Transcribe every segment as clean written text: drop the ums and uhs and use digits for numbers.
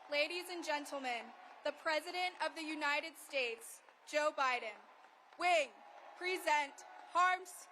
Ladies and gentlemen, the President of the United States, Joe Biden. Wing, present, Harms.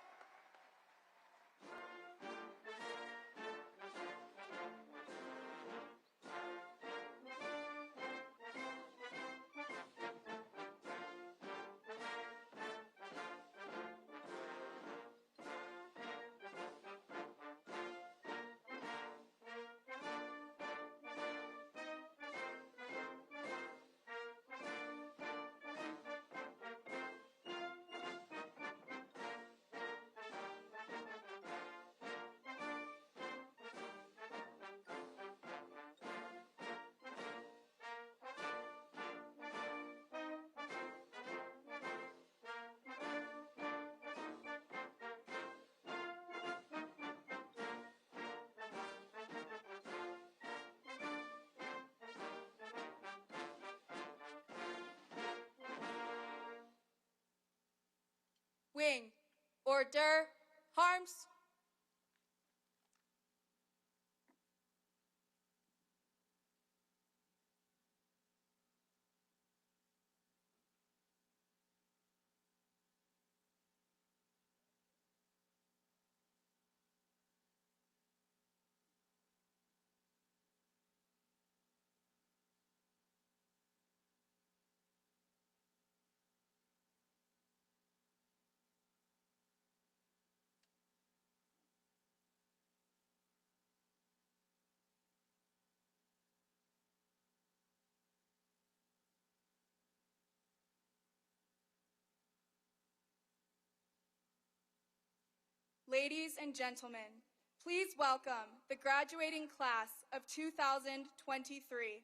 Wing, order, Harms. Ladies and gentlemen, please welcome the graduating class of 2023.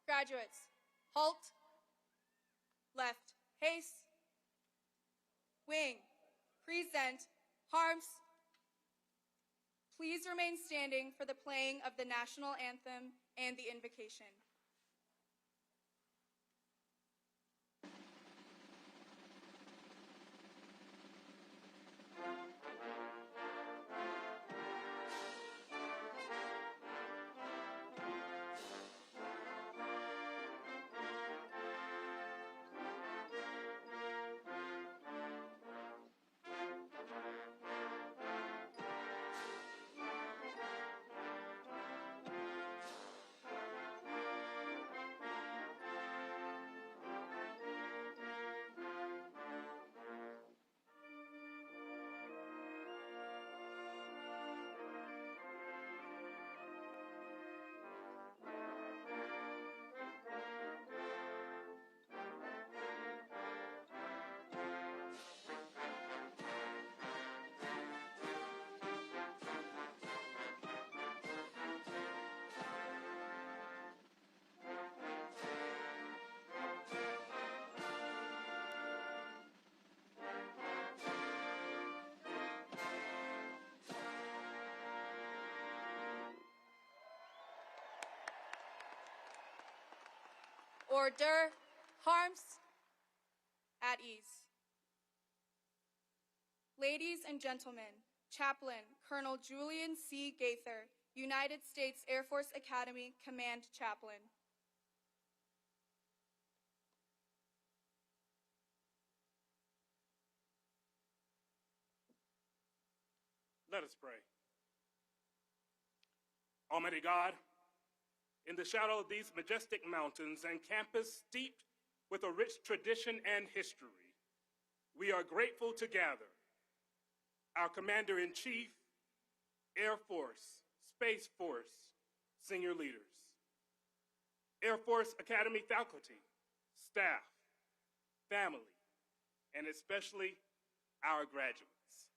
Graduates, halt. Left, haste. Wing, present, harms. Please remain standing for the playing of the national anthem and the invocation. Order, harms, at ease. Ladies and gentlemen, Chaplain Colonel Julian C. Gaither, United States Air Force Academy Command Chaplain. Let us pray. Almighty God, in the shadow of these majestic mountains and campus steeped with a rich tradition and history, we are grateful to gather our Commander-in-Chief, Air Force, Space Force, senior leaders, Air Force Academy faculty, staff, family, and especially our graduates,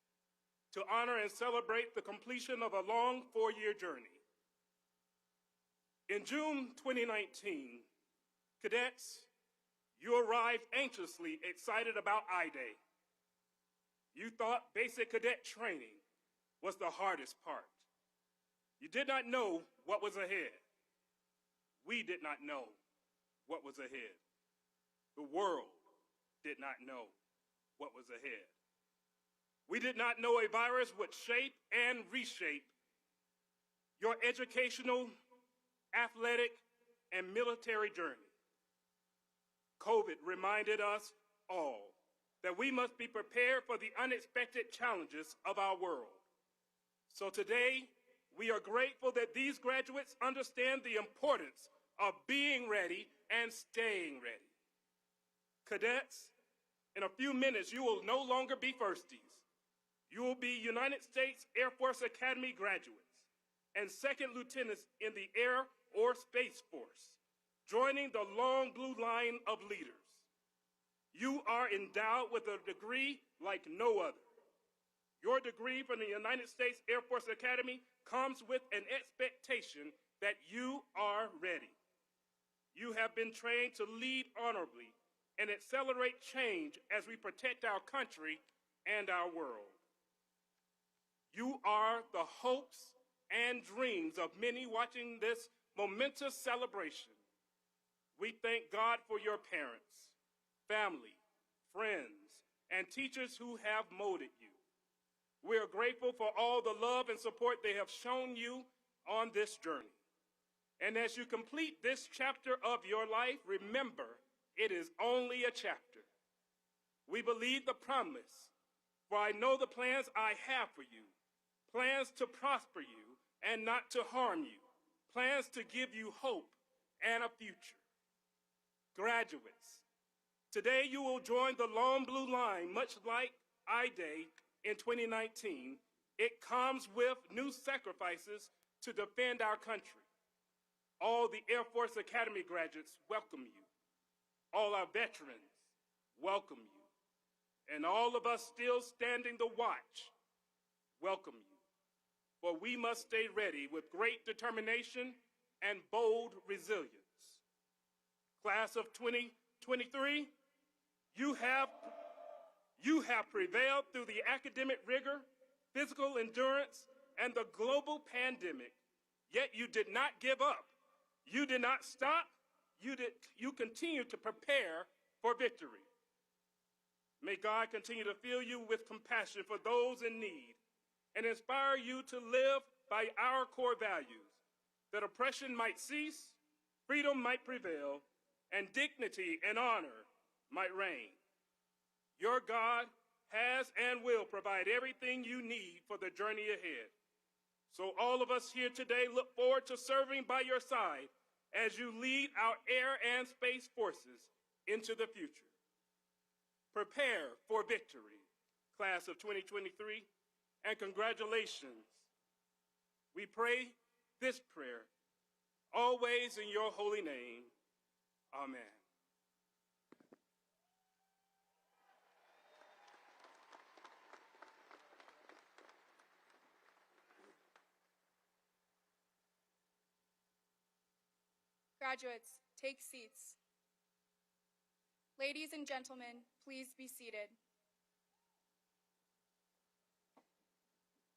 to honor and celebrate the completion of a long four-year journey. In June 2019, cadets, you arrived anxiously excited about I-Day. You thought basic cadet training was the hardest part. You did not know what was ahead. We did not know what was ahead. The world did not know what was ahead. We did not know a virus would shape and reshape your educational, athletic, and military journey. COVID reminded us all that we must be prepared for the unexpected challenges of our world. So today, we are grateful that these graduates understand the importance of being ready and staying ready. Cadets, in a few minutes, you will no longer be firsties. You will be United States Air Force Academy graduates and second lieutenants in the Air or Space Force, joining the long blue line of leaders. You are endowed with a degree like no other. Your degree from the United States Air Force Academy comes with an expectation that you are ready. You have been trained to lead honorably and accelerate change as we protect our country and our world. You are the hopes and dreams of many watching this momentous celebration. We thank God for your parents, family, friends, and teachers who have molded you. We are grateful for all the love and support they have shown you on this journey. And as you complete this chapter of your life, remember, it is only a chapter. We believe the promise, for I know the plans I have for you, plans to prosper you and not to harm you, plans to give you hope and a future. Graduates, today you will join the long blue line, much like I-Day in 2019. It comes with new sacrifices to defend our country. All the Air Force Academy graduates welcome you. All our veterans welcome you. And all of us still standing the watch welcome you. For we must stay ready with great determination and bold resilience. Class of 2023, you have prevailed through the academic rigor, physical endurance, and the global pandemic, yet you did not give up. You did not stop. You continue to prepare for victory. May God continue to fill you with compassion for those in need and inspire you to live by our core values, that oppression might cease, freedom might prevail, and dignity and honor might reign. Your God has and will provide everything you need for the journey ahead. So all of us here today look forward to serving by your side as you lead our air and space forces into the future. Prepare for victory, class of 2023, and congratulations. We pray this prayer always in your holy name. Amen. Graduates, take seats. Ladies and gentlemen, please be seated.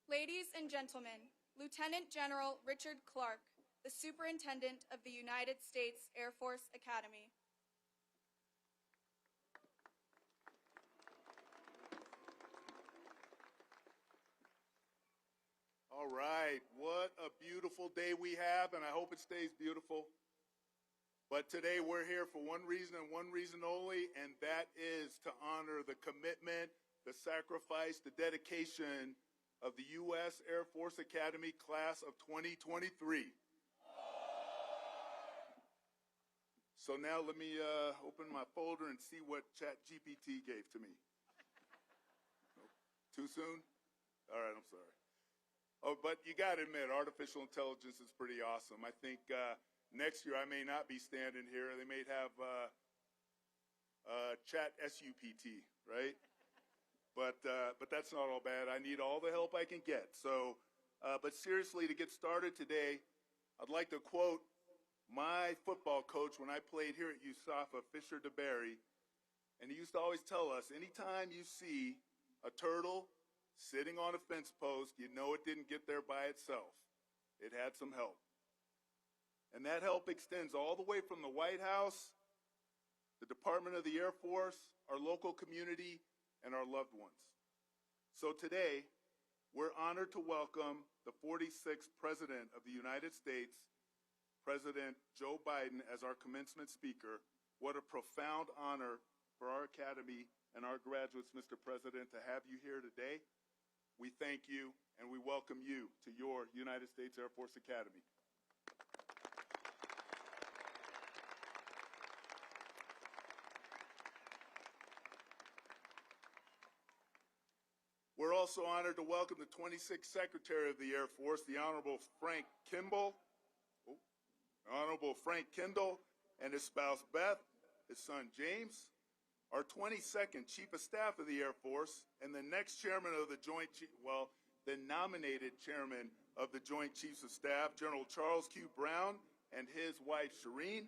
Ladies and gentlemen, Lieutenant General Richard Clark, the Superintendent of the United States Air Force Academy. All right, what a beautiful day we have, and I hope it stays beautiful. But today we're here for one reason and one reason only, and that is to honor the commitment, the sacrifice, the dedication of the U.S. Air Force Academy class of 2023. So now let me open my folder and see what ChatGPT gave to me. Too soon? All right, I'm sorry. Oh, but you got to admit, artificial intelligence is pretty awesome. I think next year I may not be standing here. They may have Chat SUPT, right? But that's not all bad. I need all the help I can get. So, but seriously, to get started today, I'd like to quote my football coach when I played here at USAFA, Fisher DeBerry, and he used to always tell us, anytime you see a turtle sitting on a fence post, you know it didn't get there by itself. It had some help. And that help extends all the way from the White House, the Department of the Air Force, our local community, and our loved ones. So today, we're honored to welcome the 46th President of the United States, President Joe Biden, as our commencement speaker. What a profound honor for our Academy and our graduates, Mr. President, to have you here today. We thank you and we welcome you to your United States Air Force Academy. We're also honored to welcome the 26th Secretary of the Air Force, the Honorable Frank Kendall, and his spouse Beth, his son James, our 22nd Chief of Staff of the Air Force, and the next Chairman of the the nominated Chairman of the Joint Chiefs of Staff, General Charles Q. Brown, and his wife Shireen,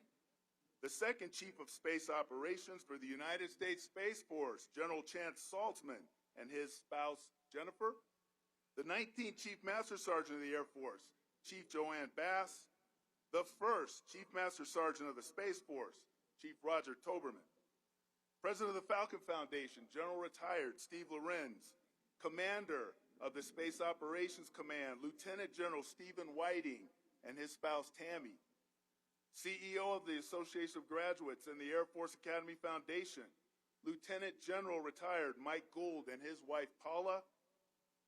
the second Chief of Space Operations for the United States Space Force, General Chance Saltzman, and his spouse Jennifer, the 19th Chief Master Sergeant of the Air Force, Chief Joanne Bass, the first Chief Master Sergeant of the Space Force, Chief Roger Toberman, President of the Falcon Foundation, General Retired Steve Lorenz, Commander of the Space Operations Command, Lieutenant General Stephen Whiting and his spouse Tammy, CEO of the Association of Graduates and the Air Force Academy Foundation, Lieutenant General Retired Mike Gould and his wife Paula,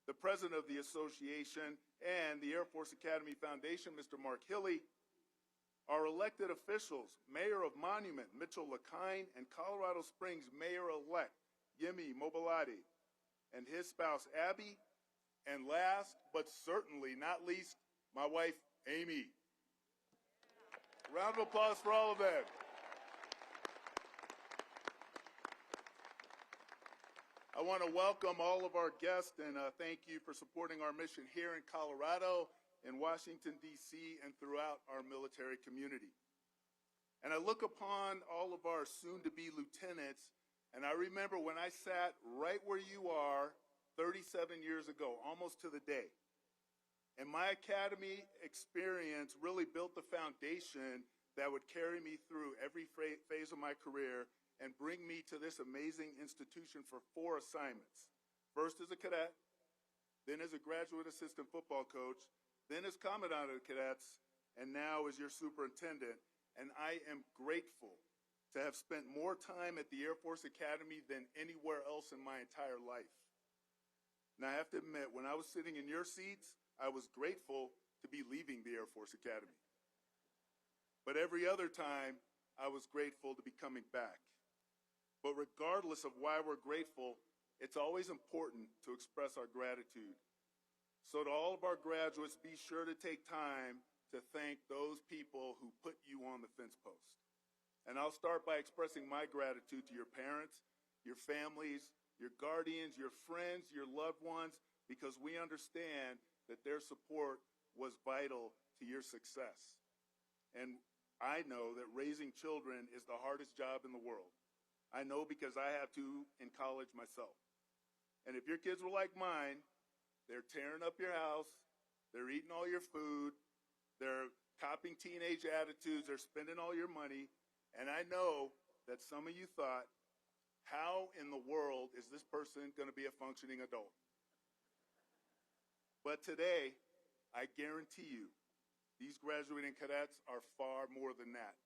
the President of the Association and the Air Force Academy Foundation, Mr. Mark Hilly, our elected officials, Mayor of Monument, Mitchell LaKine, and Colorado Springs Mayor-elect, Yemi Mobilati, and his spouse, Abby, and last, but certainly not least, my wife, Amy. Round of applause for all of them. I want to welcome all of our guests and thank you for supporting our mission here in Colorado, in Washington, D.C., and throughout our military community. And I look upon all of our soon-to-be lieutenants, and I remember when I sat right where you are 37 years ago, almost to the day. And my academy experience really built the foundation that would carry me through every phase of my career and bring me to this amazing institution for 4 assignments. First as a cadet, then as a graduate assistant football coach, then as commandant of the cadets, and now as your superintendent. And I am grateful to have spent more time at the Air Force Academy than anywhere else in my entire life. Now, I have to admit, when I was sitting in your seats, I was grateful to be leaving the Air Force Academy. But every other time, I was grateful to be coming back. But regardless of why we're grateful, it's always important to express our gratitude. So to all of our graduates, be sure to take time to thank those people who put you on the fence post. And I'll start by expressing my gratitude to your parents, your families, your guardians, your friends, your loved ones, because we understand that their support was vital to your success. And I know that raising children is the hardest job in the world. I know because I have to in college myself. And if your kids were like mine, they're tearing up your house, they're eating all your food, they're copying teenage attitudes, they're spending all your money, and I know that some of you thought, how in the world is this person going to be a functioning adult? But today, I guarantee you, these graduating cadets are far more than that.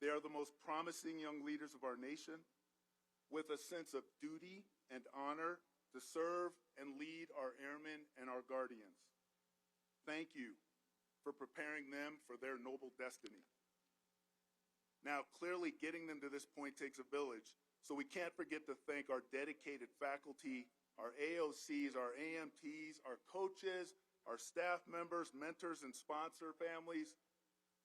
They are the most promising young leaders of our nation, with a sense of duty and honor to serve and lead our airmen and our guardians. Thank you for preparing them for their noble destiny. Now, clearly getting them to this point takes a village, so we can't forget to thank our dedicated faculty, our AOCs, our AMTs, our coaches, our staff members, mentors, and sponsor families.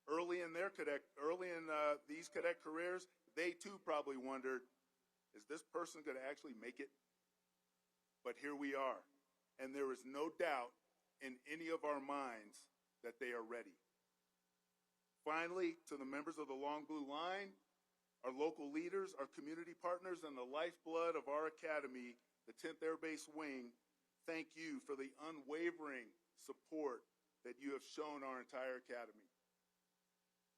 Early in these cadet careers, they too probably wondered, is this person going to actually make it? But here we are, and there is no doubt in any of our minds that they are ready. Finally, to the members of the Long Blue Line, our local leaders, our community partners, and the lifeblood of our academy, the 10th Air Base Wing, thank you for the unwavering support that you have shown our entire academy.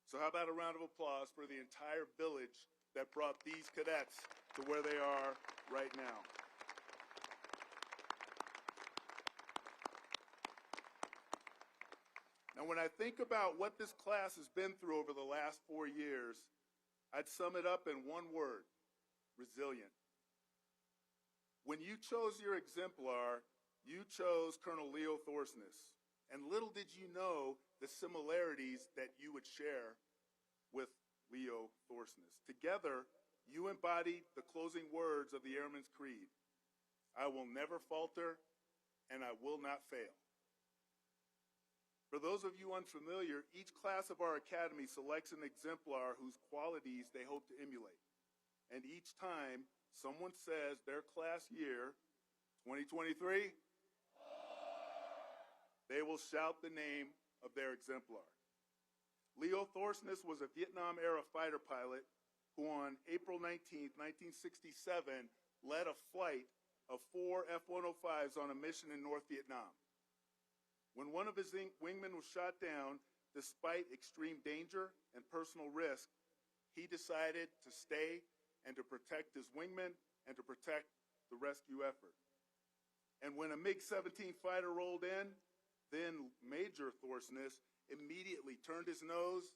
So how about a round of applause for the entire village that brought these cadets to where they are right now. Now, when I think about what this class has been through over the last 4 years, I'd sum it up in one word: resilient. When you chose your exemplar, you chose Colonel Leo Thorsness. And little did you know the similarities that you would share with Leo Thorsness. Together, you embodied the closing words of the Airman's Creed: I will never falter, and I will not fail. For those of you unfamiliar, each class of our academy selects an exemplar whose qualities they hope to emulate. And each time someone says their class year, 2023, they will shout the name of their exemplar. Leo Thorsness was a Vietnam-era fighter pilot who on April 19, 1967, led a flight of 4 F-105s on a mission in North Vietnam. When one of his wingmen was shot down, despite extreme danger and personal risk, he decided to stay and to protect his wingmen and to protect the rescue effort. And when a MiG-17 fighter rolled in, then Major Thorsness immediately turned his nose,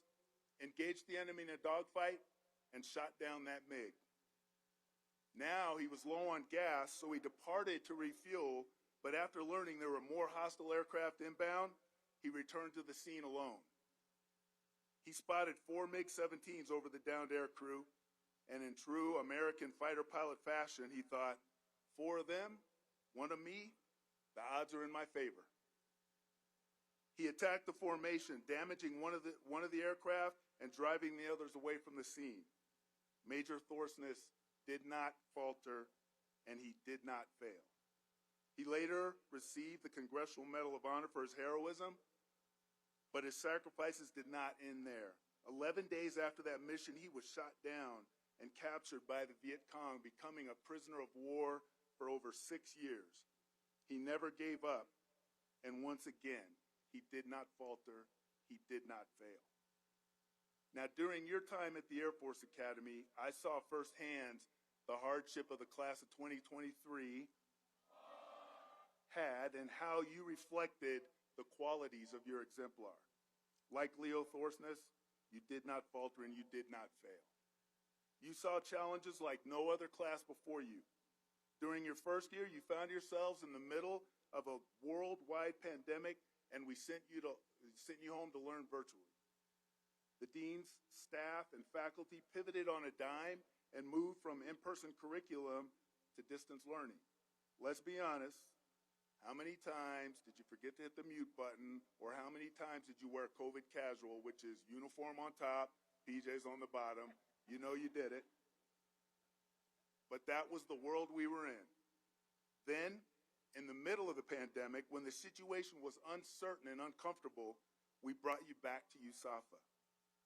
engaged the enemy in a dogfight, and shot down that MiG. Now he was low on gas, so he departed to refuel, but after learning there were more hostile aircraft inbound, he returned to the scene alone. He spotted 4 MiG-17s over the downed air crew, and in true American fighter pilot fashion, he thought, 4 of them, 1 of me, the odds are in my favor. He attacked the formation, damaging one of the aircraft and driving the others away from the scene. Major Thorsness did not falter, and he did not fail. He later received the Congressional Medal of Honor for his heroism, But his sacrifices did not end there. 11 days after that mission, he was shot down and captured by the Viet Cong, becoming a prisoner of war for over 6 years. He never gave up, and once again, he did not falter, he did not fail. Now, during your time at the Air Force Academy, I saw firsthand the hardship of the class of 2023 had and how you reflected the qualities of your exemplar. Like Leo Thorsness, you did not falter and you did not fail. You saw challenges like no other class before you. During your first year, you found yourselves in the middle of a worldwide pandemic, and we sent you home to learn virtually. The deans, staff, and faculty pivoted on a dime and moved from in-person curriculum to distance learning. Let's be honest, how many times did you forget to hit the mute button, or how many times did you wear COVID casual, which is uniform on top, PJs on the bottom? You know you did it. But that was the world we were in. Then, in the middle of the pandemic, when the situation was uncertain and uncomfortable, we brought you back to USAFA.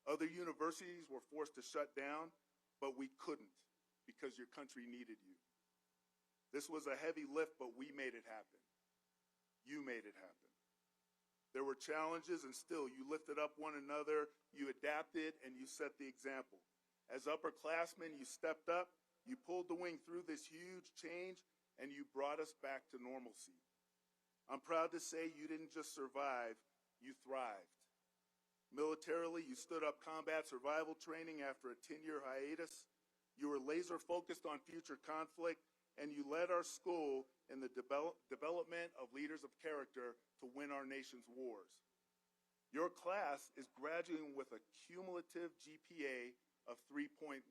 Other universities were forced to shut down, but we couldn't because your country needed you. This was a heavy lift, but we made it happen. You made it happen. There were challenges, and still you lifted up one another, you adapted, and you set the example. As upperclassmen, you stepped up, you pulled the wing through this huge change, and you brought us back to normalcy. I'm proud to say you didn't just survive, you thrived. Militarily, you stood up combat survival training after a 10-year hiatus. You were laser focused on future conflict, and you led our school in the development of leaders of character to win our nation's wars. Your class is graduating with a cumulative GPA of 3.11.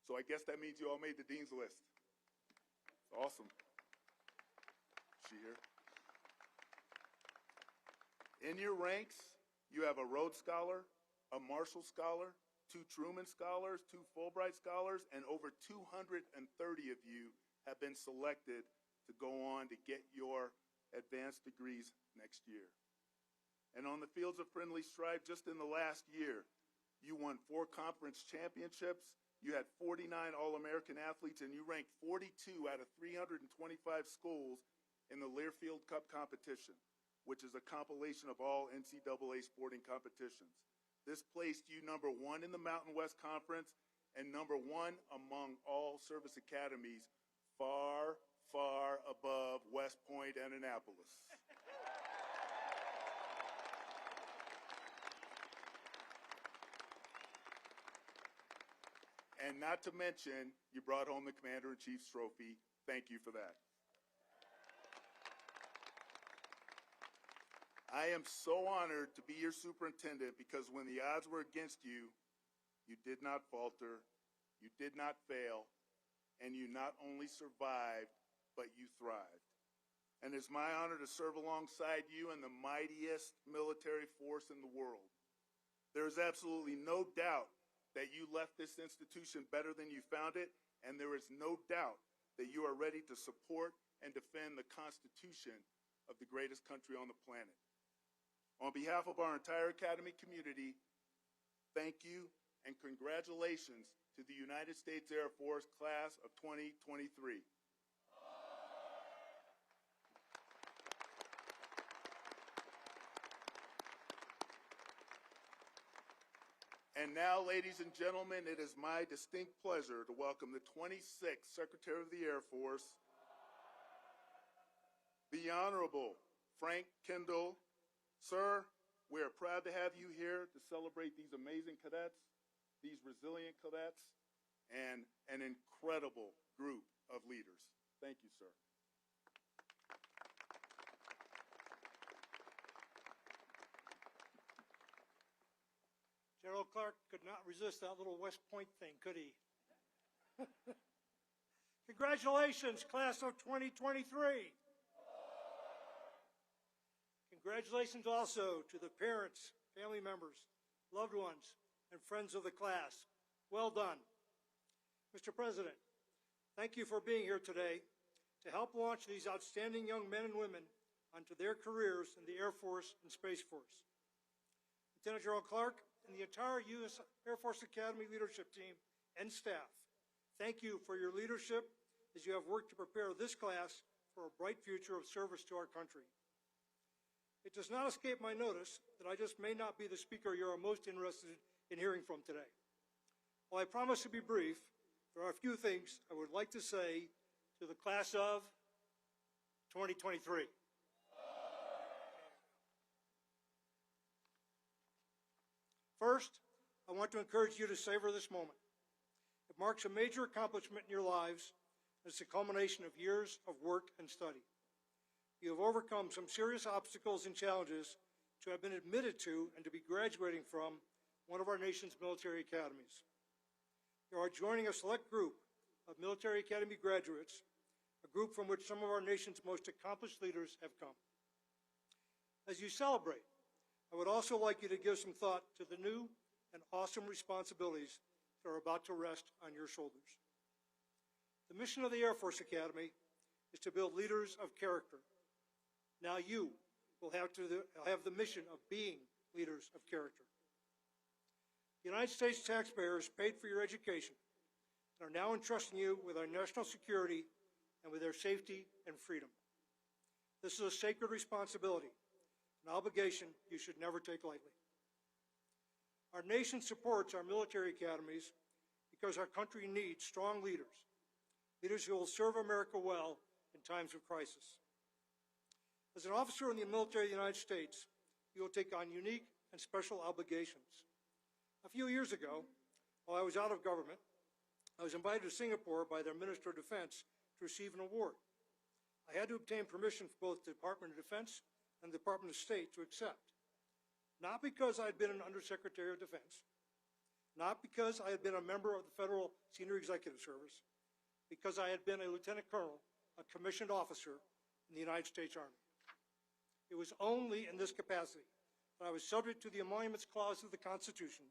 So I guess that means you all made the dean's list. It's awesome. She here? In your ranks, you have a Rhodes Scholar, a Marshall Scholar, 2 Truman Scholars, 2 Fulbright Scholars, and over 230 of you have been selected to go on to get your advanced degrees next year. And on the fields of friendly strife, just in the last year, you won 4 conference championships, you had 49 All-American athletes, and you ranked 42 out of 325 schools in the Learfield Cup competition, which is a compilation of all NCAA sporting competitions. This placed you number 1 in the Mountain West Conference and number 1 among all service academies, far, far above West Point and Annapolis. And not to mention, you brought home the Commander-in-Chief's trophy. Thank you for that. I am so honored to be your superintendent because when the odds were against you, you did not falter, you did not fail, and you not only survived, but you thrived. And it's my honor to serve alongside you in the mightiest military force in the world. There is absolutely no doubt that you left this institution better than you found it, and there is no doubt that you are ready to support and defend the Constitution of the greatest country on the planet. On behalf of our entire Academy community, thank you and congratulations to the United States Air Force Class of 2023. And now, ladies and gentlemen, it is my distinct pleasure to welcome the 26th Secretary of the Air Force, the Honorable Frank Kendall. Sir, we are proud to have you here to celebrate these amazing cadets, these resilient cadets, and an incredible group of leaders. Thank you, sir. Gerald Clark could not resist that little West Point thing, could he? Congratulations, class of 2023. Congratulations also to the parents, family members, loved ones, and friends of the class. Well done. Mr. President, thank you for being here today to help launch these outstanding young men and women onto their careers in the Air Force and Space Force. Lieutenant General Clark, and the entire U.S. Air Force Academy leadership team and staff, thank you for your leadership as you have worked to prepare this class for a bright future of service to our country. It does not escape my notice that I just may not be the speaker you are most interested in hearing from today. While I promise to be brief, there are a few things I would like to say to the class of 2023. First, I want to encourage you to savor this moment. It marks a major accomplishment in your lives, and it's a culmination of years of work and study. You have overcome some serious obstacles and challenges to have been admitted to and to be graduating from one of our nation's military academies. You are joining a select group of military academy graduates, a group from which some of our nation's most accomplished leaders have come. As you celebrate, I would also like you to give some thought to the new and awesome responsibilities that are about to rest on your shoulders. The mission of the Air Force Academy is to build leaders of character. Now you will have the mission of being leaders of character. The United States taxpayers paid for your education and are now entrusting you with our national security and with their safety and freedom. This is a sacred responsibility, an obligation you should never take lightly. Our nation supports our military academies because our country needs strong leaders, leaders who will serve America well in times of crisis. As an officer in the military of the United States, you will take on unique and special obligations. A few years ago, while I was out of government, I was invited to Singapore by their Minister of Defense to receive an award. I had to obtain permission from both the Department of Defense and the Department of State to accept. Not because I had been an Undersecretary of Defense, not because I had been a member of the Federal Senior Executive Service, because I had been a Lieutenant Colonel, a commissioned officer in the United States Army. It was only in this capacity that I was subject to the Emoluments Clause of the Constitution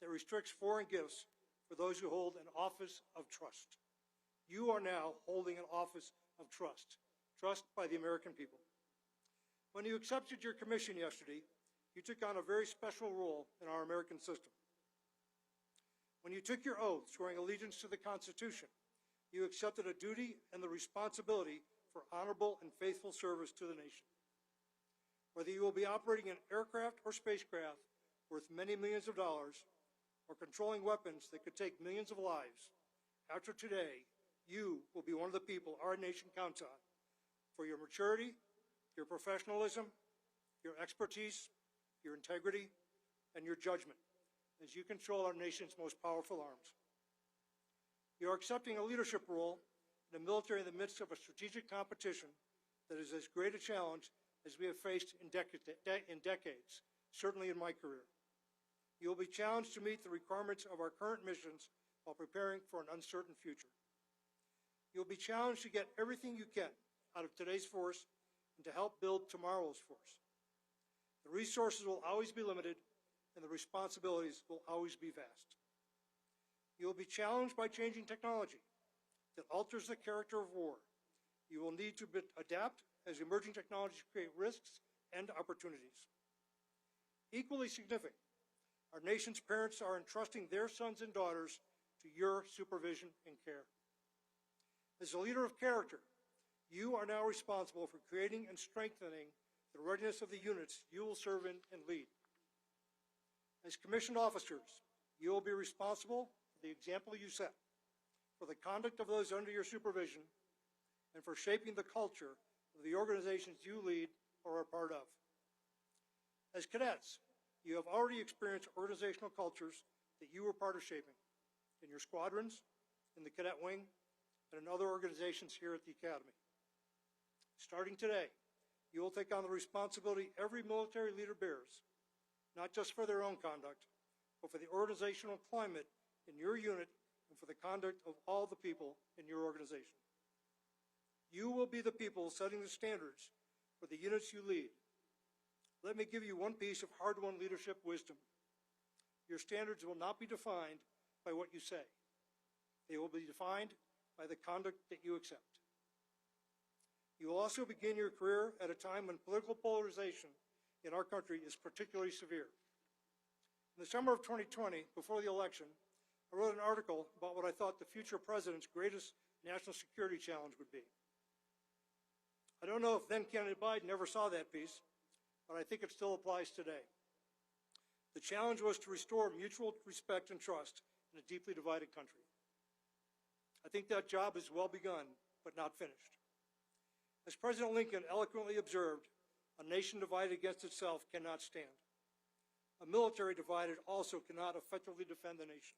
that restricts foreign gifts for those who hold an office of trust. You are now holding an office of trust, trust by the American people. When you accepted your commission yesterday, you took on a very special role in our American system. When you took your oath swearing allegiance to the Constitution, you accepted a duty and the responsibility for honorable and faithful service to the nation. Whether you will be operating an aircraft or spacecraft worth many millions of dollars or controlling weapons that could take millions of lives, after today, you will be one of the people our nation counts on for your maturity, your professionalism, your expertise, your integrity, and your judgment as you control our nation's most powerful arms. You are accepting a leadership role in the military in the midst of a strategic competition that is as great a challenge as we have faced in decades, certainly in my career. You will be challenged to meet the requirements of our current missions while preparing for an uncertain future. You will be challenged to get everything you can out of today's force and to help build tomorrow's force. The resources will always be limited, and the responsibilities will always be vast. You will be challenged by changing technology that alters the character of war. You will need to adapt as emerging technologies create risks and opportunities. Equally significant, our nation's parents are entrusting their sons and daughters to your supervision and care. As a leader of character, you are now responsible for creating and strengthening the readiness of the units you will serve in and lead. As commissioned officers, you will be responsible for the example you set, for the conduct of those under your supervision, and for shaping the culture of the organizations you lead or are part of. As cadets, you have already experienced organizational cultures that you were part of shaping in your squadrons, in the cadet wing, and in other organizations here at the Academy. Starting today, you will take on the responsibility every military leader bears, not just for their own conduct, but for the organizational climate in your unit and for the conduct of all the people in your organization. You will be the people setting the standards for the units you lead. Let me give you one piece of hard-won leadership wisdom. Your standards will not be defined by what you say. They will be defined by the conduct that you accept. You will also begin your career at a time when political polarization in our country is particularly severe. In the summer of 2020, before the election, I wrote an article about what I thought the future president's greatest national security challenge would be. I don't know if then-candidate Biden ever saw that piece, but I think it still applies today. The challenge was to restore mutual respect and trust in a deeply divided country. I think that job is well begun, but not finished. As President Lincoln eloquently observed, a nation divided against itself cannot stand. A military divided also cannot effectively defend the nation.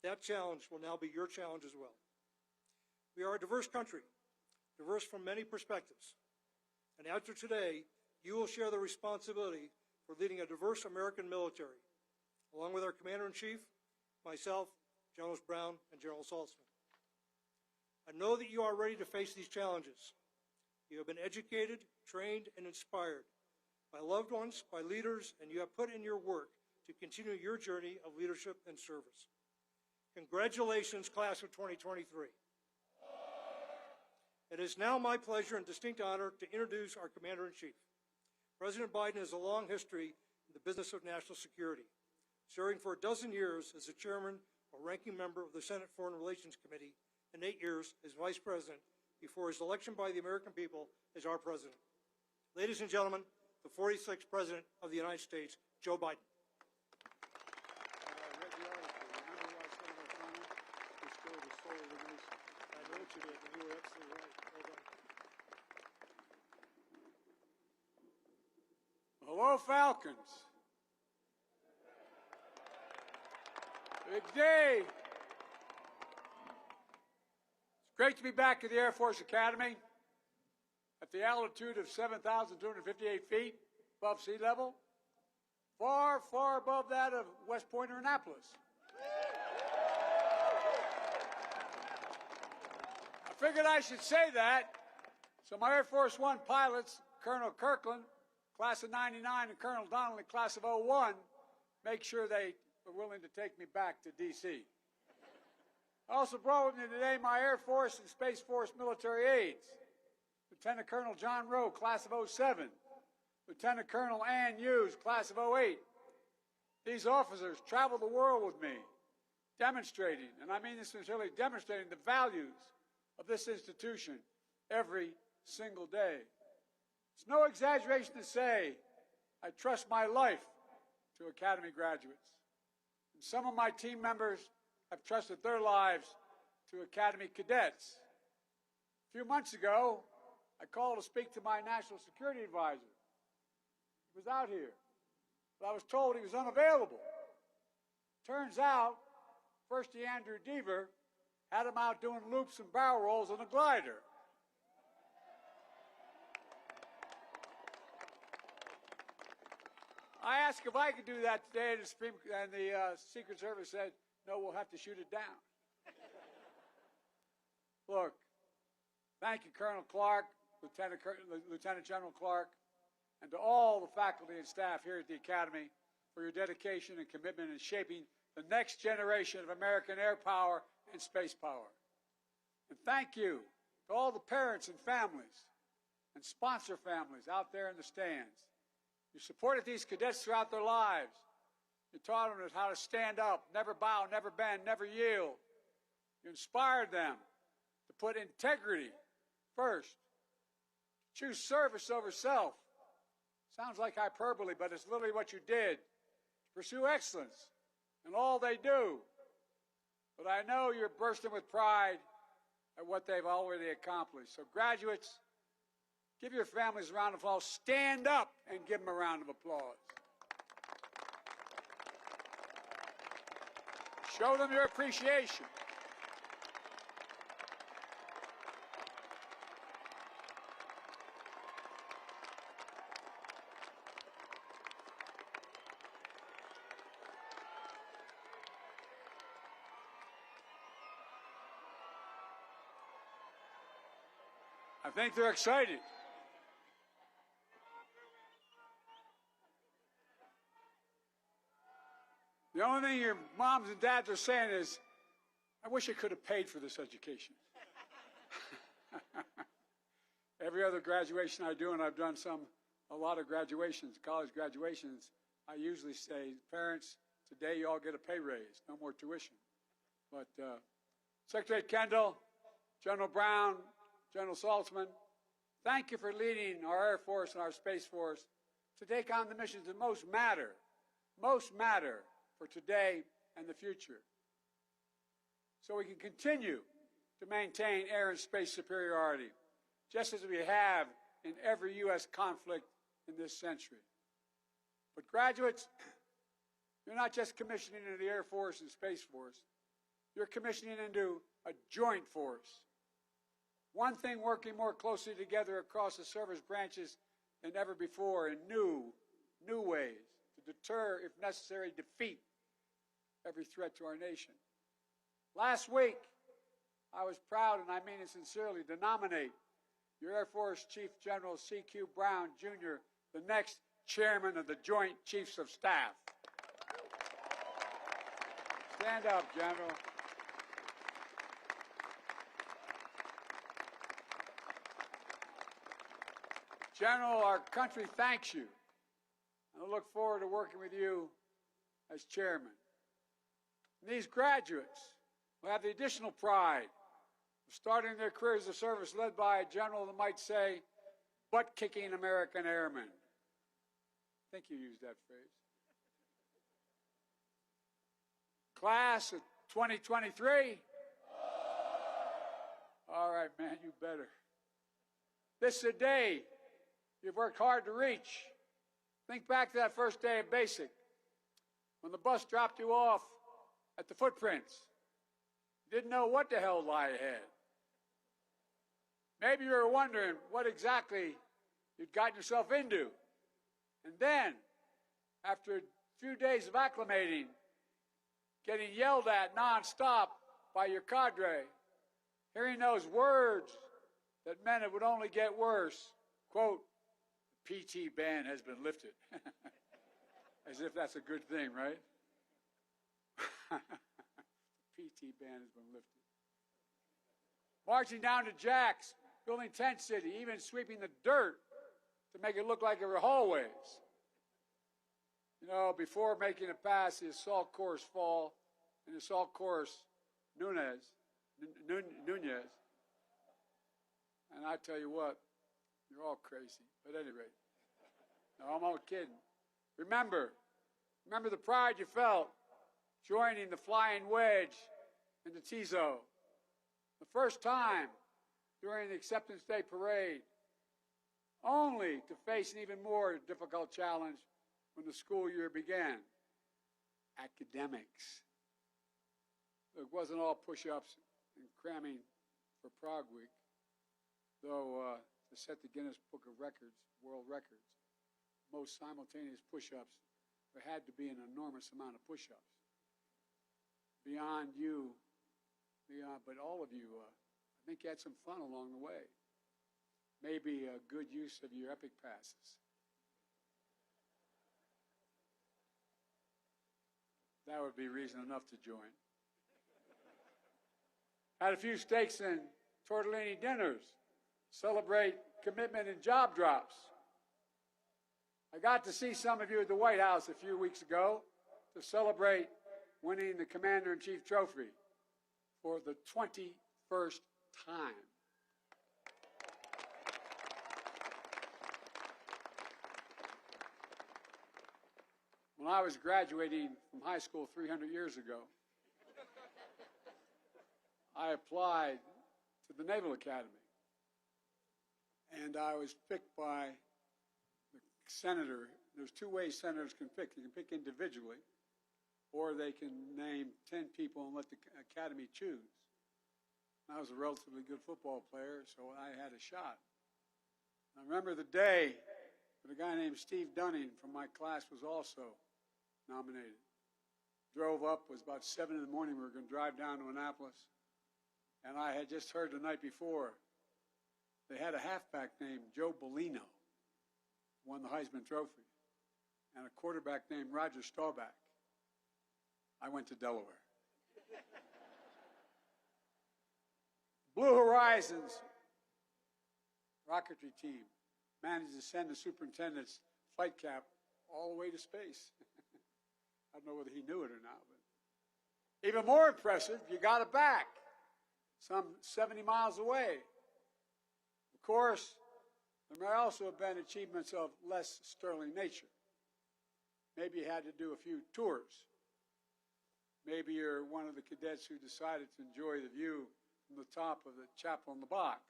That challenge will now be your challenge as well. We are a diverse country, diverse from many perspectives. And after today, you will share the responsibility for leading a diverse American military, along with our Commander-in-Chief, myself, Generals Brown, and General Saltzman. I know that you are ready to face these challenges. You have been educated, trained, and inspired by loved ones, by leaders, and you have put in your work to continue your journey of leadership and service. Congratulations, class of 2023. It is now my pleasure and distinct honor to introduce our Commander-in-Chief. President Biden has a long history in the business of national security, serving for a dozen years as the chairman or ranking member of the Senate Foreign Relations Committee and 8 years as vice president before his election by the American people as our president. Ladies and gentlemen, the 46th President of the United States, Joe Biden. Hello, Falcons. Big day. It's great to be back at the Air Force Academy at the altitude of 7,258 feet above sea level, far, far above that of West Point or Annapolis. I figured I should say that, so my Air Force One pilots, Colonel Kirkland, class of 99, and Colonel Donnelly, class of 01, make sure they are willing to take me back to D.C. I also brought with me today my Air Force and Space Force military aides, Lieutenant Colonel John Rowe, class of 07, Lieutenant Colonel Ann Hughes, class of 08. These officers travel the world with me, demonstrating, and I mean this sincerely, demonstrating the values of this institution every single day. It's no exaggeration to say I trust my life to Academy graduates. And some of my team members have trusted their lives to Academy cadets. A few months ago, I called to speak to my national security advisor. He was out here, but I was told he was unavailable. Turns out, Firstie Andrew Deaver had him out doing loops and barrel rolls on a glider. I asked if I could do that today, and the Secret Service said, no, we'll have to shoot it down. Look, thank you, Colonel Clark, Lieutenant General Clark, and to all the faculty and staff here at the Academy for your dedication and commitment in shaping the next generation of American air power and space power. And thank you to all the parents and families and sponsor families out there in the stands. You supported these cadets throughout their lives. You taught them how to stand up, never bow, never bend, never yield. You inspired them to put integrity first, choose service over self. Sounds like hyperbole, but it's literally what you did. To pursue excellence in all they do. But I know you're bursting with pride at what they've already accomplished. So graduates, give your families a round of applause. Stand up and give them a round of applause. Show them your appreciation. I think they're excited. The only thing your moms and dads are saying is, I wish I could have paid for this education. Every other graduation I do, and I've done a lot of graduations, college graduations, I usually say, parents, today you all get a pay raise, no more tuition. But Secretary Kendall, General Brown, General Saltzman, thank you for leading our Air Force and our Space Force to take on the missions that most matter for today and the future, so we can continue to maintain air and space superiority, just as we have in every U.S. conflict in this century. But graduates, you're not just commissioning into the Air Force and Space Force. You're commissioning into a joint force. One thing working more closely together across the service branches than ever before in new ways to deter, if necessary, defeat every threat to our nation. Last week, I was proud, and I mean it sincerely, to nominate your Air Force Chief General C.Q. Brown, Jr., the next chairman of the Joint Chiefs of Staff. Stand up, General. General, our country thanks you. I look forward to working with you as chairman. And these graduates will have the additional pride of starting their careers of service led by a general that might say, butt-kicking American airmen. I think you used that phrase. Class of 2023. All right, man, you better. This is a day you've worked hard to reach. Think back to that first day of basic, when the bus dropped you off at the footprints. You didn't know what the hell lay ahead. Maybe you were wondering what exactly you'd gotten yourself into. And then, after a few days of acclimating, getting yelled at nonstop by your cadre, hearing those words that meant it would only get worse, quote, the PT ban has been lifted. As if that's a good thing, right? The PT ban has been lifted. Marching down to Jack's, building Tent City, even sweeping the dirt to make it look like there were hallways. You know, before making it past the assault course fall and the assault course Nunez. And I tell you what, you're all crazy. But at any rate, no, I'm all kidding. Remember the pride you felt joining the Flying Wedge in the TIZO. The first time during the Acceptance Day parade, only to face an even more difficult challenge when the school year began. Academics. It wasn't all push-ups and cramming for Prague Week, though to set the Guinness Book of Records, world records, most simultaneous push-ups, there had to be an enormous amount of push-ups. Beyond you, but all of you, I think you had some fun along the way. Maybe a good use of your epic passes. That would be reason enough to join. Had a few steaks and tortellini dinners. Celebrate commitment and job drops. I got to see some of you at the White House a few weeks ago to celebrate winning the Commander-in-Chief Trophy for the 21st time. When I was graduating from high school 300 years ago, I applied to the Naval Academy. And I was picked by the senator. There's two ways senators can pick. They can pick individually, or they can name 10 people and let the academy choose. I was a relatively good football player, so I had a shot. I remember the day that a guy named Steve Dunning from my class was also nominated. Drove up, it was about 7 in the morning, we were going to drive down to Annapolis, and I had just heard the night before they had a halfback named Joe Bellino, won the Heisman Trophy, and a quarterback named Roger Staubach. I went to Delaware. Blue Horizons rocketry team managed to send the superintendent's flight cap all the way to space. I don't know whether he knew it or not, but even more impressive, you got it back, some 70 miles away. Of course, there may also have been achievements of less sterling nature. Maybe you had to do a few tours. Maybe you're one of the cadets who decided to enjoy the view from the top of the chapel in the box.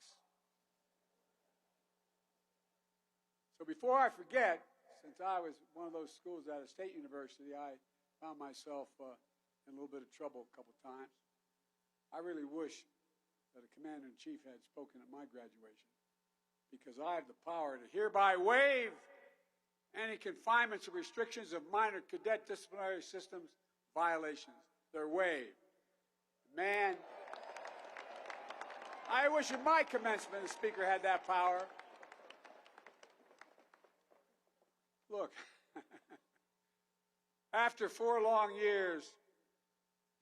So before I forget, since I was one of those schools at a state university, I found myself in a little bit of trouble a couple times. I really wish that a commander-in-chief had spoken at my graduation, because I have the power to hereby waive any confinements or restrictions of minor cadet disciplinary systems violations. They're waived. Man, I wish at my commencement the Speaker had that power. Look, after 4 long years,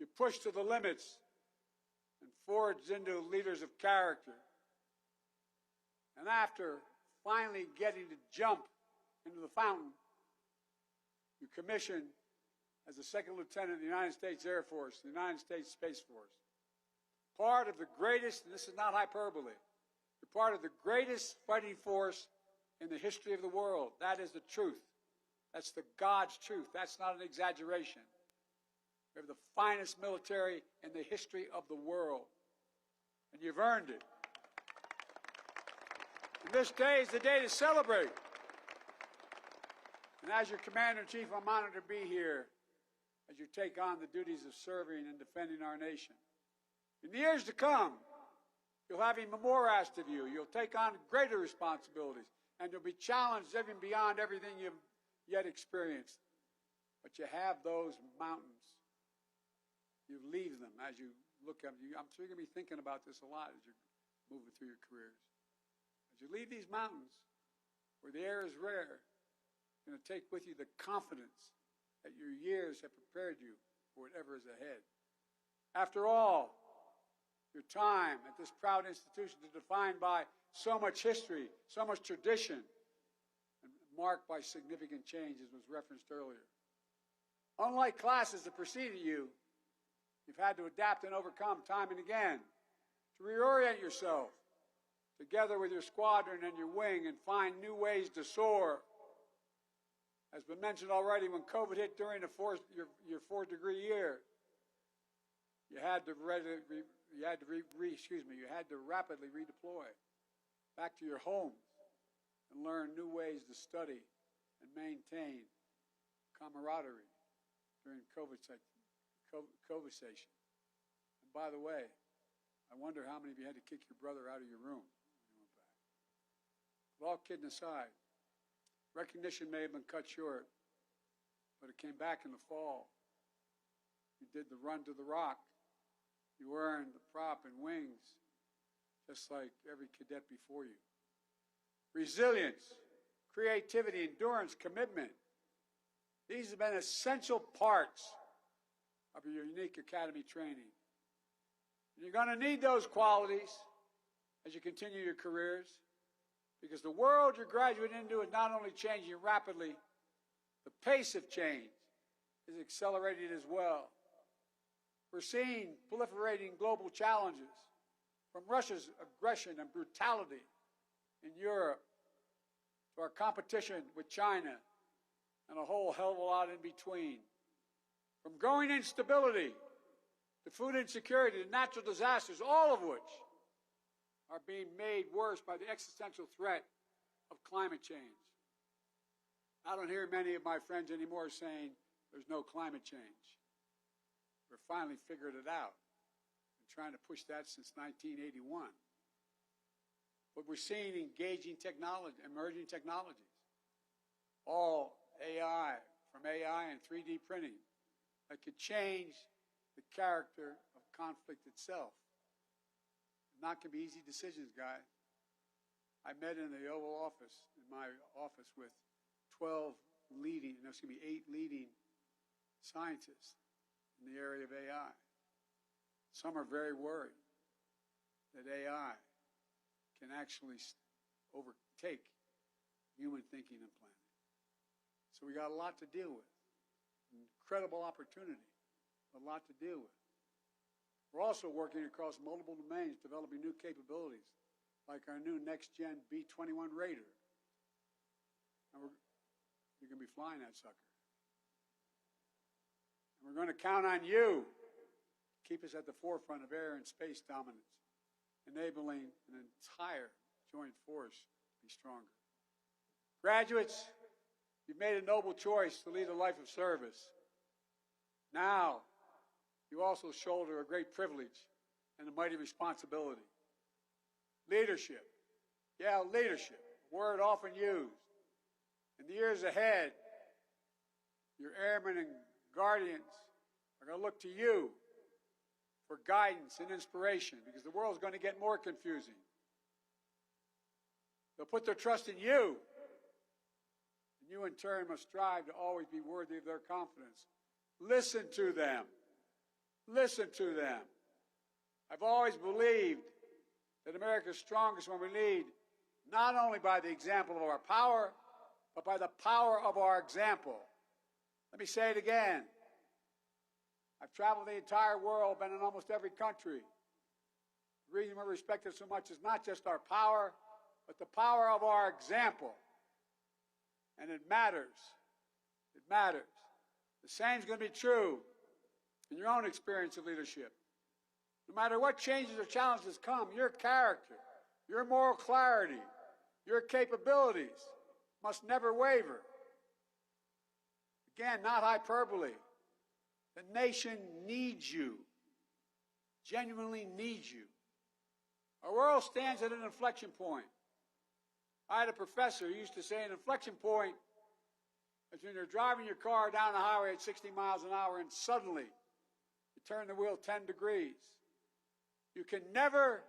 you push to the limits and forged into leaders of character. And after finally getting to jump into the fountain, you commissioned as a second lieutenant in the United States Air Force, the United States Space Force. Part of the greatest, and this is not hyperbole, you're part of the greatest fighting force in the history of the world. That is the truth. That's the God's truth. That's not an exaggeration. We have the finest military in the history of the world, and you've earned it. And this day is the day to celebrate. And as your Commander-in-Chief, I'm honored to be here as you take on the duties of serving and defending our nation. In the years to come, you'll have even more asked of you. You'll take on greater responsibilities, and you'll be challenged even beyond everything you've yet experienced. But you have those mountains. You leave them as you look up. I'm sure you're going to be thinking about this a lot as you're moving through your careers. As you leave these mountains, where the air is rare, you're going to take with you the confidence that your years have prepared you for whatever is ahead. After all, your time at this proud institution is defined by so much history, so much tradition, and marked by significant change, as was referenced earlier. Unlike classes that preceded you, you've had to adapt and overcome time and again to reorient yourself together with your squadron and your wing and find new ways to soar. As been mentioned already, when COVID hit during your 4th-degree year, you had to rapidly redeploy back to your homes and learn new ways to study and maintain camaraderie during COVID station. And by the way, I wonder how many of you had to kick your brother out of your room when you went back. But all kidding aside, recognition may have been cut short, but it came back in the fall. You did the run to the rock. You earned the prop and wings, just like every cadet before you. Resilience, creativity, endurance, commitment. These have been essential parts of your unique academy training. And you're going to need those qualities as you continue your careers, because the world you're graduating into is not only changing rapidly, the pace of change is accelerating as well. We're seeing proliferating global challenges, from Russia's aggression and brutality in Europe to our competition with China and a whole hell of a lot in between. From growing instability to food insecurity to natural disasters, all of which are being made worse by the existential threat of climate change. I don't hear many of my friends anymore saying there's no climate change. We're finally figured it out. Been trying to push that since 1981. But we're seeing engaging technology, emerging technologies, all AI, from AI and 3D printing, that could change the character of conflict itself. Not going to be easy decisions, guys. I met in the Oval Office, in my office, with 8 leading scientists in the area of AI. Some are very worried that AI can actually overtake human thinking and planning. So we got a lot to deal with. Incredible opportunity, a lot to deal with. We're also working across multiple domains, developing new capabilities, like our new next-gen B-21 Raider. And you're going to be flying that sucker. And we're going to count on you to keep us at the forefront of air and space dominance, enabling an entire joint force to be stronger. Graduates, you've made a noble choice to lead a life of service. Now, you also shoulder a great privilege and a mighty responsibility. Leadership. Yeah, leadership, a word often used. In the years ahead, your airmen and guardians are going to look to you for guidance and inspiration, because the world's going to get more confusing. They'll put their trust in you, and you in turn must strive to always be worthy of their confidence. Listen to them. Listen to them. I've always believed that America's strongest when we lead, not only by the example of our power, but by the power of our example. Let me say it again. I've traveled the entire world, been in almost every country. The reason we're respected so much is not just our power, but the power of our example. And it matters. It matters. The same is going to be true in your own experience of leadership. No matter what changes or challenges come, your character, your moral clarity, your capabilities must never waver. Again, not hyperbole. The nation needs you, genuinely needs you. Our world stands at an inflection point. I had a professor who used to say an inflection point is when you're driving your car down the highway at 60 miles an hour and suddenly you turn the wheel 10 degrees. You can never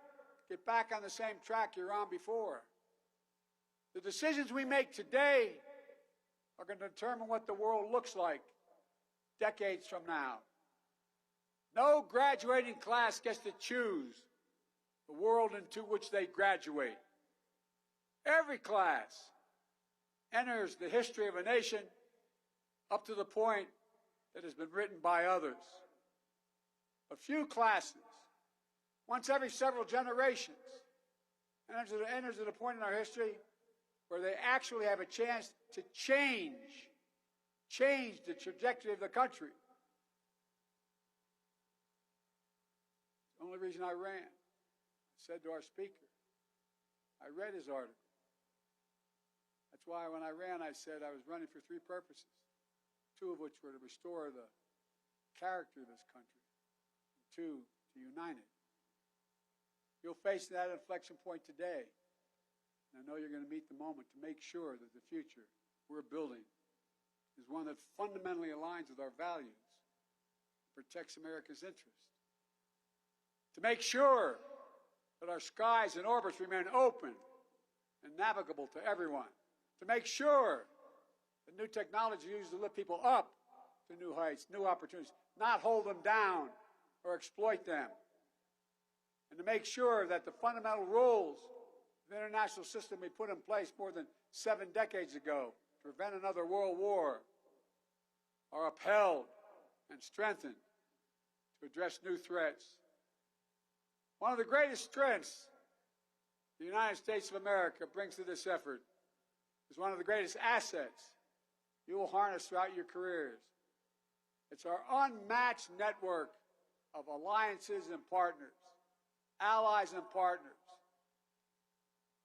get back on the same track you're on before. The decisions we make today are going to determine what the world looks like decades from now. No graduating class gets to choose the world into which they graduate. Every class enters the history of a nation up to the point that has been written by others. A few classes, once every several generations, enters at a point in our history where they actually have a chance to change the trajectory of the country. It's the only reason I ran. I said to our speaker, I read his article. That's why when I ran, I said I was running for three purposes, two of which were to restore the character of this country, and two, to unite it. You'll face that inflection point today, and I know you're going to meet the moment to make sure that the future we're building is one that fundamentally aligns with our values, protects America's interests. To make sure that our skies and orbits remain open and navigable to everyone. To make sure that new technology is used to lift people up to new heights, new opportunities, not hold them down or exploit them. And to make sure that the fundamental rules of the international system we put in place more than 7 decades ago to prevent another world war are upheld and strengthened to address new threats. One of the greatest strengths the United States of America brings to this effort is one of the greatest assets you will harness throughout your careers. It's our unmatched network of alliances and partners, allies and partners.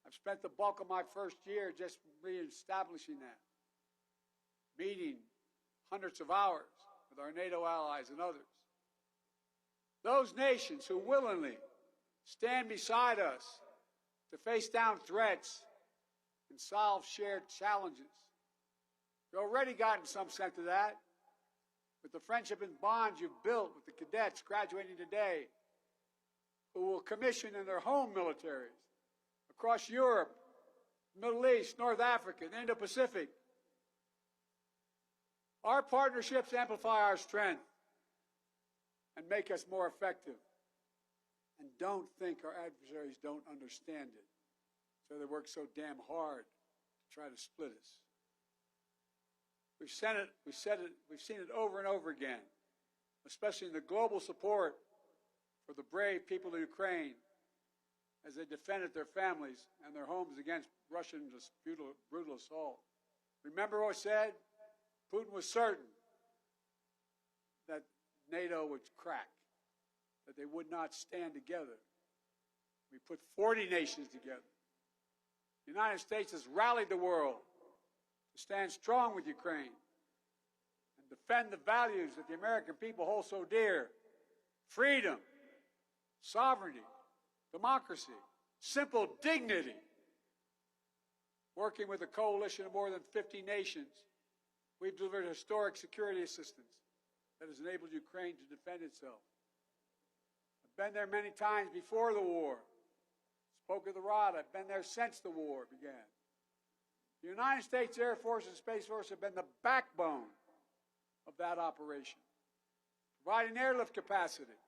I've spent the bulk of my first year just reestablishing that, meeting hundreds of hours with our NATO allies and others. Those nations who willingly stand beside us to face down threats and solve shared challenges. You've already gotten some sense of that with the friendship and bonds you've built with the cadets graduating today who will commission in their home militaries across Europe, Middle East, North Africa, and Indo-Pacific. Our partnerships amplify our strength and make us more effective. And don't think our adversaries don't understand it, so they work so damn hard to try to split us. We've seen it over and over again, especially in the global support for the brave people of Ukraine as they defended their families and their homes against Russian brutal assault. Remember what I said? Putin was certain that NATO would crack, that they would not stand together. We put 40 nations together. The United States has rallied the world to stand strong with Ukraine and defend the values that the American people hold so dear: freedom, sovereignty, democracy, simple dignity. Working with a coalition of more than 50 nations, we've delivered historic security assistance that has enabled Ukraine to defend itself. I've been there many times before the war. Spoke of the rod. I've been there since the war began. The United States Air Force and Space Force have been the backbone of that operation, providing airlift capacity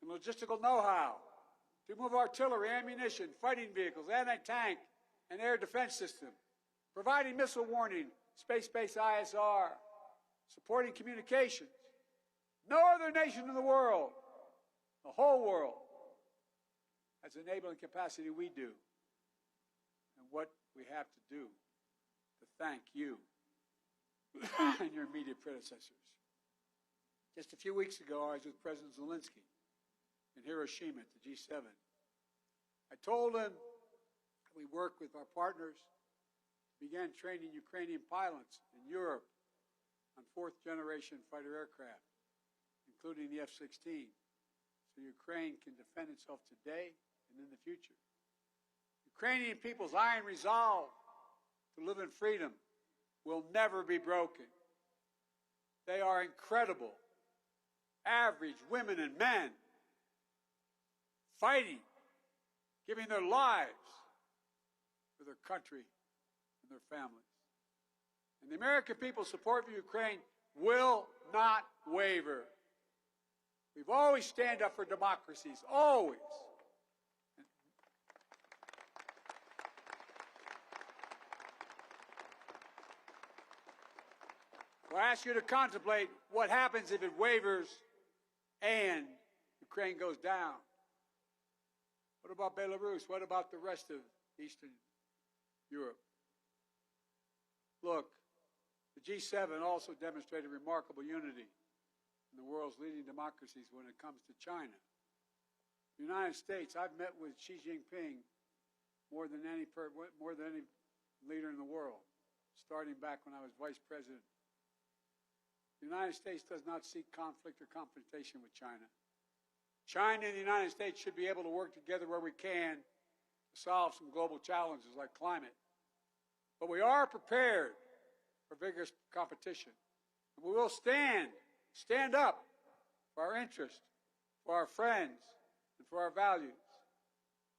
and logistical know-how to move artillery, ammunition, fighting vehicles, anti-tank, and air defense system, providing missile warning, space-based ISR, supporting communications. No other nation in the world, the whole world, has enabling capacity we do. And what we have to do to thank you and your immediate predecessors. Just a few weeks ago, I was with President Zelensky in Hiroshima at the G7. I told him we work with our partners to begin training Ukrainian pilots in Europe on fourth-generation fighter aircraft, including the F-16, so Ukraine can defend itself today and in the future. Ukrainian people's iron resolve to live in freedom will never be broken. They are incredible, average women and men, fighting, giving their lives for their country and their families. And the American people's support for Ukraine will not waver. We've always stand up for democracies, always. So I ask you to contemplate what happens if it wavers and Ukraine goes down. What about Belarus? What about the rest of Eastern Europe? Look, the G7 also demonstrated remarkable unity in the world's leading democracies when it comes to China. The United States, I've met with Xi Jinping more than any leader in the world, starting back when I was vice president. The United States does not seek conflict or confrontation with China. China and the United States should be able to work together where we can to solve some global challenges like climate. But we are prepared for vigorous competition. And we will stand up for our interests, for our friends, and for our values.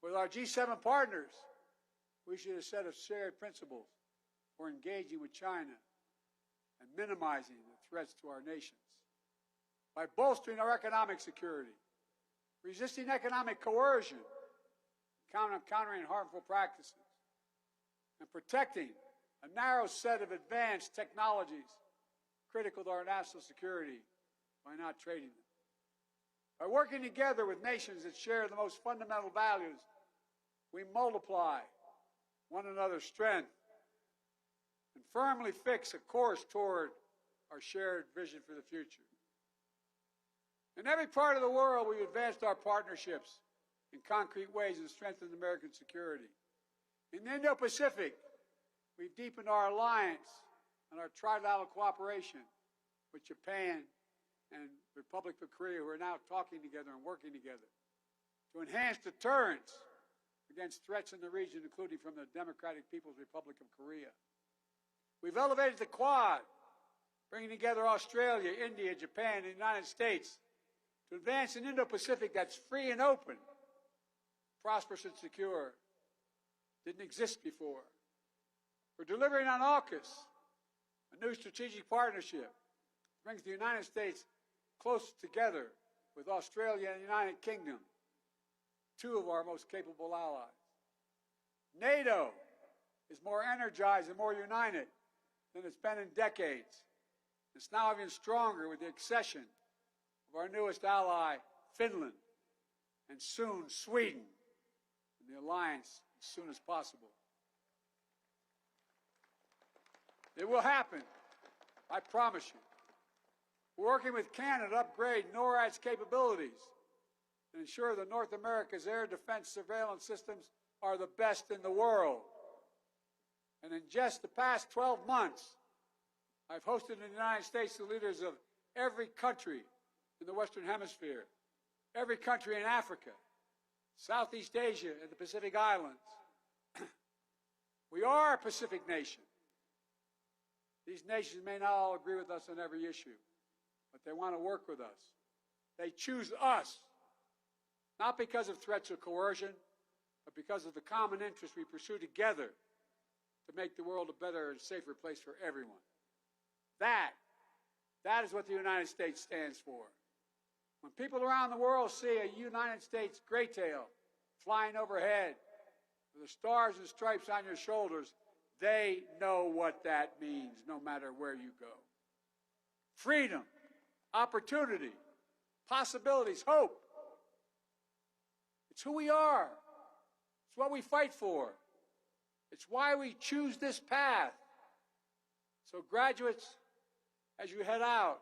With our G7 partners, we share a set of shared principles for engaging with China and minimizing the threats to our nations. By bolstering our economic security, resisting economic coercion, countering harmful practices, and protecting a narrow set of advanced technologies critical to our national security by not trading them. By working together with nations that share the most fundamental values, we multiply one another's strength and firmly fix a course toward our shared vision for the future. In every part of the world, we've advanced our partnerships in concrete ways and strengthened American security. In the Indo-Pacific, we've deepened our alliance and our trilateral cooperation with Japan and the Republic of Korea, who are now talking together and working together to enhance deterrence against threats in the region, including from the Democratic People's Republic of Korea. We've elevated the Quad, bringing together Australia, India, Japan, and the United States to advance an Indo-Pacific that's free and open, prosperous and secure. Didn't exist before. We're delivering on AUKUS, a new strategic partnership that brings the United States close together with Australia and the United Kingdom, two of our most capable allies. NATO is more energized and more united than it's been in decades. It's now even stronger with the accession of our newest ally, Finland, and soon Sweden, in the alliance as soon as possible. It will happen, I promise you. We're working with Canada to upgrade NORAD's capabilities and ensure that North America's air defense surveillance systems are the best in the world. And in just the past 12 months, I've hosted in the United States the leaders of every country in the Western Hemisphere, every country in Africa, Southeast Asia, and the Pacific Islands. We are a Pacific nation. These nations may not all agree with us on every issue, but they want to work with us. They choose us, not because of threats or coercion, but because of the common interests we pursue together to make the world a better and safer place for everyone. That is what the United States stands for. When people around the world see a United States gray tail flying overhead with the stars and stripes on your shoulders, they know what that means, no matter where you go. Freedom, opportunity, possibilities, hope. It's who we are. It's what we fight for. It's why we choose this path. So graduates, as you head out,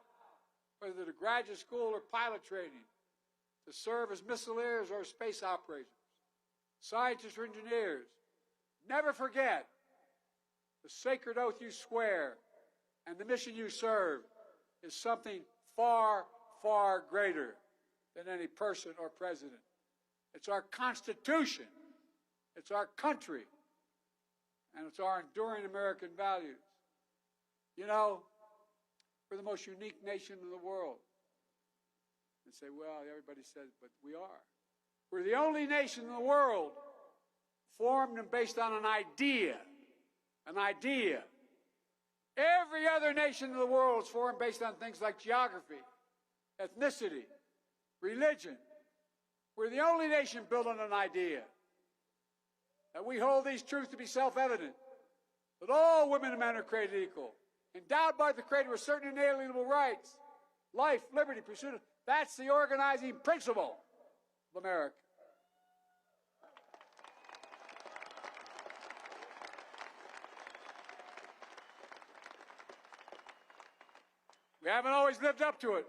whether to graduate school or pilot training, to serve as missileers or space operators, scientists or engineers, never forget the sacred oath you swear and the mission you serve is something far, far greater than any person or president. It's our Constitution, it's our country, and it's our enduring American values. You know, we're the most unique nation in the world. And say, well, everybody says, but we are. We're the only nation in the world formed and based on an idea. An idea. Every other nation in the world is formed based on things like geography, ethnicity, religion. We're the only nation built on an idea. That we hold these truths to be self-evident. That all women and men are created equal. Endowed by the Creator with certain inalienable rights. Life, liberty, pursuit of... That's the organizing principle of America. We haven't always lived up to it,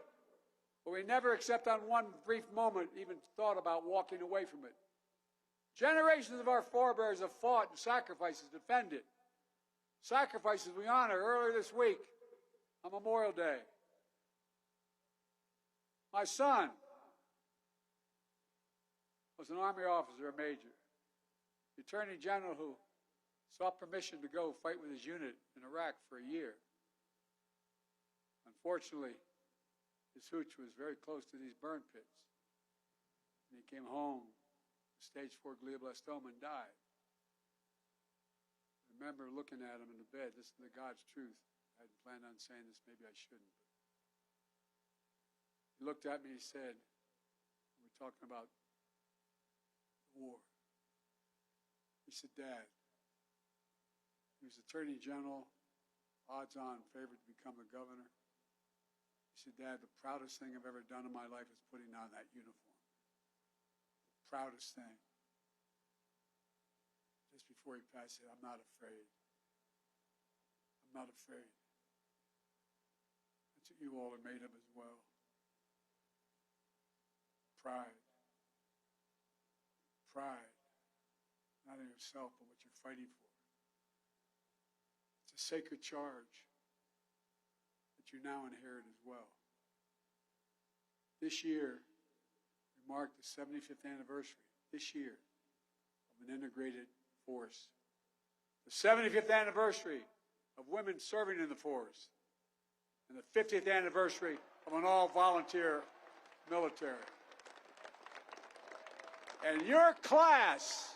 but we never, except on one brief moment, even thought about walking away from it. Generations of our forebears have fought and sacrificed to defend it. Sacrifices we honor earlier this week on Memorial Day. My son was an Army officer, a major, the Attorney General who sought permission to go fight with his unit in Iraq for a year. Unfortunately, his hooch was very close to these burn pits. And he came home with stage 4 glioblastoma and died. I remember looking at him in the bed. This is the God's truth. I hadn't planned on saying this. Maybe I shouldn't. He looked at me and he said, we're talking about the war. He said, Dad, he was Attorney General, odds-on favored to become a governor. He said, Dad, the proudest thing I've ever done in my life is putting on that uniform. The proudest thing. Just before he passed, he said, I'm not afraid. I'm not afraid. That's what you all are made of as well. Pride. Pride. Not in yourself, but what you're fighting for. It's a sacred charge that you now inherit as well. This year, we mark the 75th anniversary, this year, of an integrated force. The 75th anniversary of women serving in the force. And the 50th anniversary of an all-volunteer military. And your class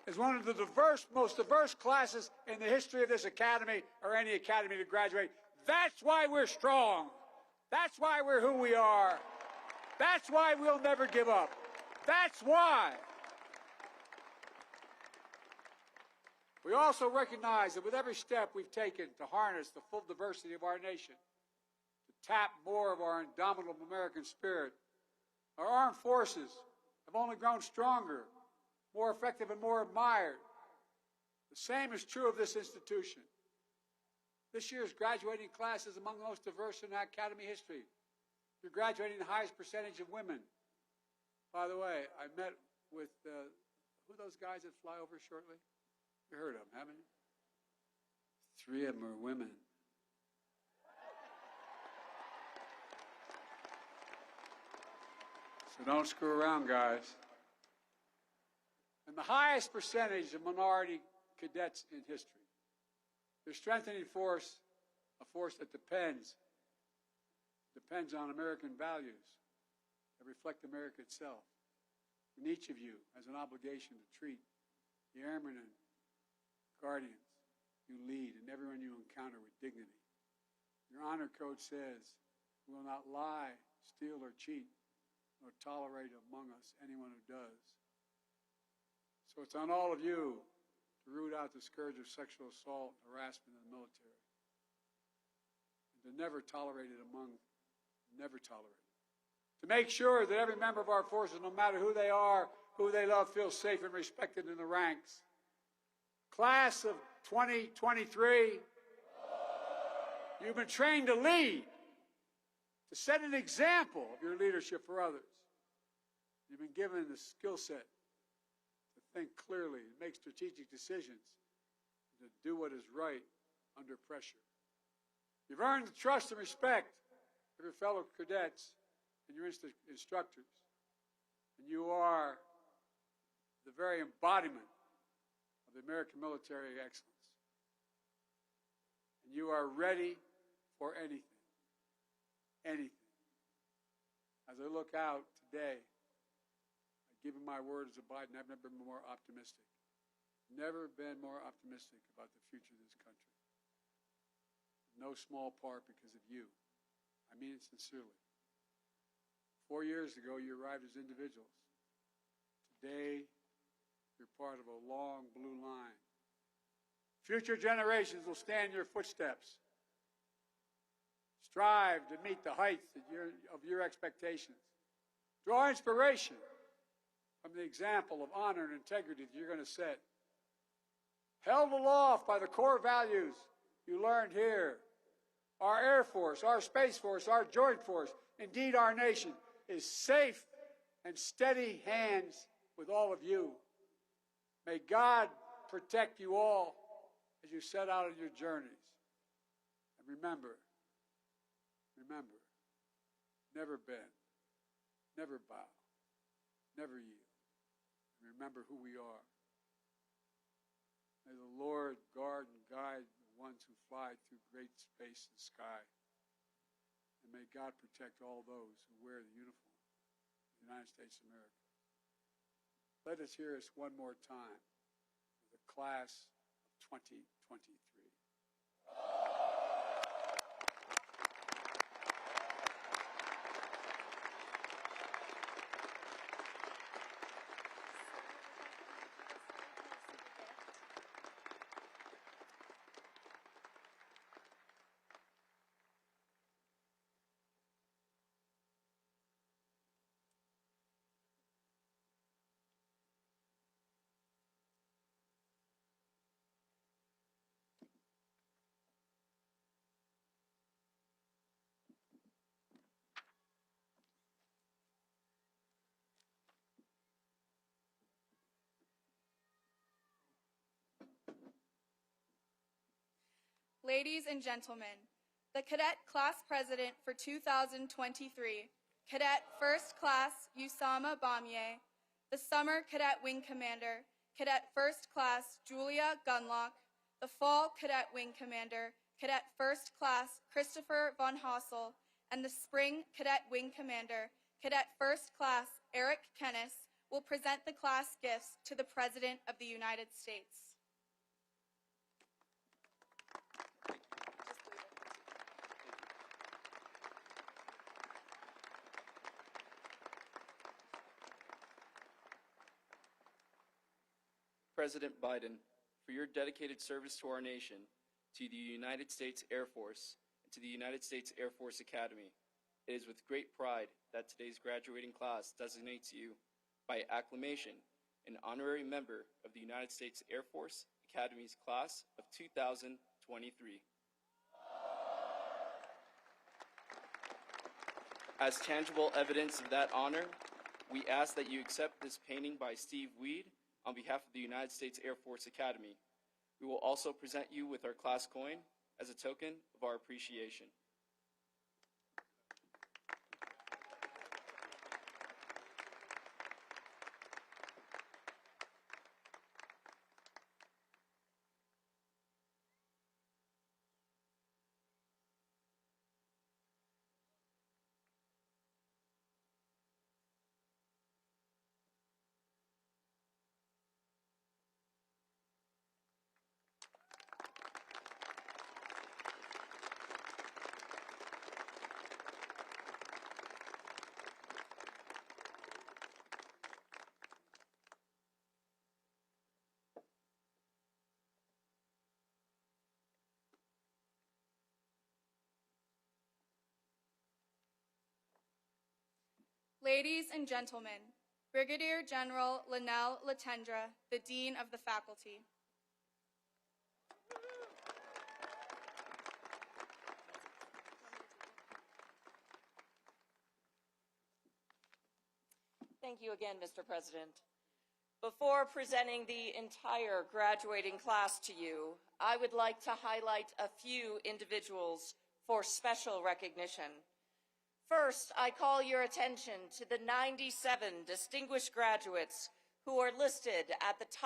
is one of the most diverse classes in the history of this academy or any academy to graduate. That's why we're strong. That's why we're who we are. That's why we'll never give up. That's why. We also recognize that with every step we've taken to harness the full diversity of our nation, to tap more of our indomitable American spirit, our armed forces have only grown stronger, more effective, and more admired. The same is true of this institution. This year's graduating class is among the most diverse in academy history. You're graduating the highest percentage of women. By the way, I met with, who are those guys that fly over shortly? You heard of them, haven't you? 3 of them are women. So don't screw around, guys. And the highest percentage of minority cadets in history. They're strengthening force, a force that depends on American values that reflect America itself. And each of you has an obligation to treat the airmen and guardians you lead and everyone you encounter with dignity. Your honor code says, we will not lie, steal, or cheat, nor tolerate among us anyone who does. So it's on all of you to root out the scourge of sexual assault and harassment in the military. And to never tolerate it. To make sure that every member of our forces, no matter who they are, who they love, feels safe and respected in the ranks. Class of 2023, you've been trained to lead, to set an example of your leadership for others. You've been given the skill set to think clearly, to make strategic decisions, to do what is right under pressure. You've earned the trust and respect of your fellow cadets and your instructors. And you are the very embodiment of the American military excellence. And you are ready for anything. Anything. As I look out today, I've given my word as a Biden, I've never been more optimistic. Never been more optimistic about the future of this country. In no small part because of you. I mean it sincerely. 4 years ago, you arrived as individuals. Today, you're part of a long blue line. Future generations will stand in your footsteps. Strive to meet the heights of your expectations. Draw inspiration from the example of honor and integrity that you're going to set. Held aloft by the core values you learned here. Our Air Force, our Space Force, our Joint Force, indeed our nation, is safe and steady hands with all of you. May God protect you all as you set out on your journeys. And remember, never bend, never bow, never yield. And remember who we are. May the Lord guard and guide the ones who fly through great space and sky. And may God protect all those who wear the uniform of the United States of America. Let us hear this one more time for the class of 2023. Ladies and gentlemen, the Cadet Class President for 2023, Cadet First Class Usama Bamier, the Summer Cadet Wing Commander, Cadet First Class Julia Gunlock, the Fall Cadet Wing Commander, Cadet First Class Christopher Von Hossel, and the Spring Cadet Wing Commander, Cadet First Class Eric Kennis, will present the class gifts to the President of the United States. President Biden, for your dedicated service to our nation, to the United States Air Force, and to the United States Air Force Academy. It is with great pride that today's graduating class designates you, by acclamation, an honorary member of the United States Air Force Academy's class of 2023. As tangible evidence of that honor, we ask that you accept this painting by Steve Weed on behalf of the United States Air Force Academy. We will also present you with our class coin as a token of our appreciation. Ladies and gentlemen, Brigadier General Linnell Latendra, the Dean of the Faculty. Thank you again, Mr. President. Before presenting the entire graduating class to you, I would like to highlight a few individuals for special recognition. First, I call your attention to the 97 distinguished graduates who are listed at the top